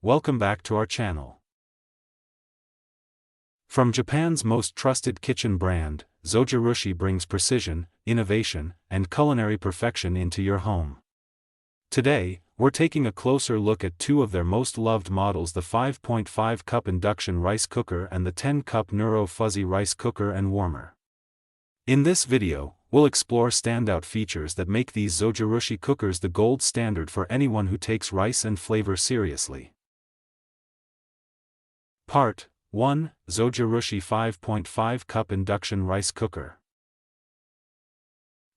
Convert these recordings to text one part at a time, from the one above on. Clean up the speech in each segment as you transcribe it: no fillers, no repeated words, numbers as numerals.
welcome back to our channel. From Japan's most trusted kitchen brand, Zojirushi brings precision, innovation, and culinary perfection into your home. Today, we're taking a closer look at two of their most loved models, the 5.5-cup induction rice cooker and the 10-cup Neuro fuzzy rice cooker and warmer. In this video, we'll explore standout features that make these Zojirushi cookers the gold standard for anyone who takes rice and flavor seriously. Part 1. Zojirushi 5.5-cup induction rice cooker.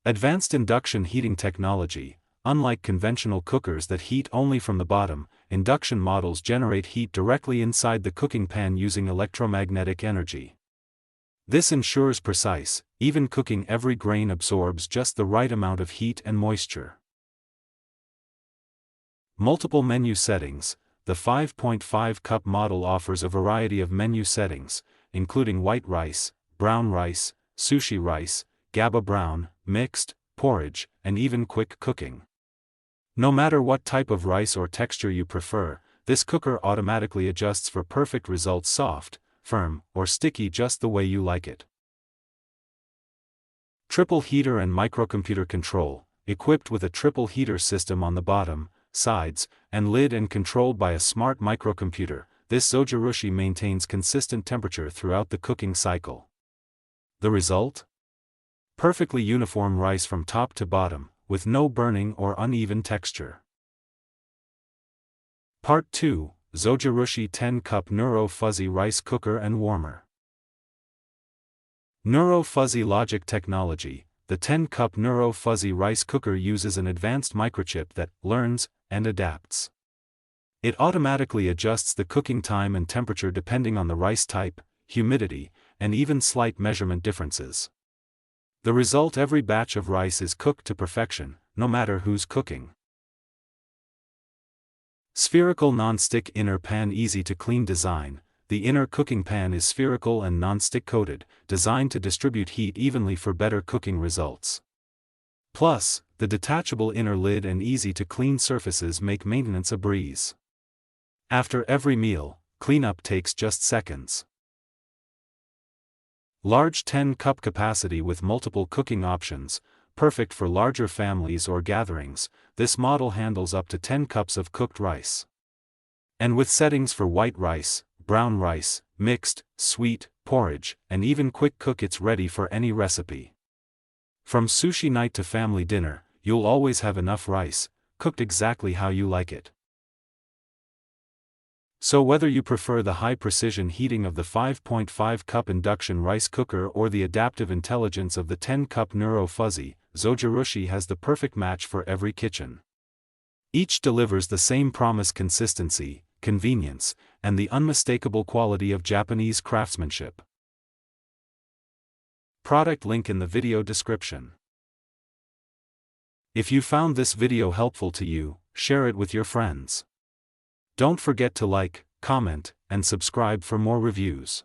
Advanced induction heating technology. Unlike conventional cookers that heat only from the bottom, induction models generate heat directly inside the cooking pan using electromagnetic energy. This ensures precise, even cooking. Every grain absorbs just the right amount of heat and moisture. Multiple menu settings. The 5.5-cup model offers a variety of menu settings, including white rice, brown rice, sushi rice, GABA brown, mixed, porridge, and even quick cooking. No matter what type of rice or texture you prefer, this cooker automatically adjusts for perfect results: soft, firm, or sticky, just the way you like it. Triple heater and microcomputer control. Equipped with a triple heater system on the bottom, sides, and lid and controlled by a smart microcomputer, this Zojirushi maintains consistent temperature throughout the cooking cycle. The result? Perfectly uniform rice from top to bottom, with no burning or uneven texture. Part 2. Zojirushi 10-cup Neuro fuzzy rice cooker and warmer. Neuro fuzzy logic technology. The 10-cup Neuro fuzzy rice cooker uses an advanced microchip that learns and adapts. It automatically adjusts the cooking time and temperature depending on the rice type, humidity, and even slight measurement differences. The result: every batch of rice is cooked to perfection, no matter who's cooking. Spherical non-stick inner pan. Easy to clean design. The inner cooking pan is spherical and non-stick coated, designed to distribute heat evenly for better cooking results. Plus, the detachable inner lid and easy-to-clean surfaces make maintenance a breeze. After every meal, cleanup takes just seconds. Large 10-cup capacity with multiple cooking options, perfect for larger families or gatherings. This model handles up to 10 cups of cooked rice. And with settings for white rice, brown rice, mixed, sweet, porridge, and even quick cook, it's ready for any recipe. From sushi night to family dinner, you'll always have enough rice, cooked exactly how you like it. So whether you prefer the high-precision heating of the 5.5-cup induction rice cooker or the adaptive intelligence of the 10-cup Neuro fuzzy, Zojirushi has the perfect match for every kitchen. Each delivers the same promise: consistency, convenience, and the unmistakable quality of Japanese craftsmanship. Product link in the video description. If you found this video helpful to you, share it with your friends. Don't forget to like, comment, and subscribe for more reviews.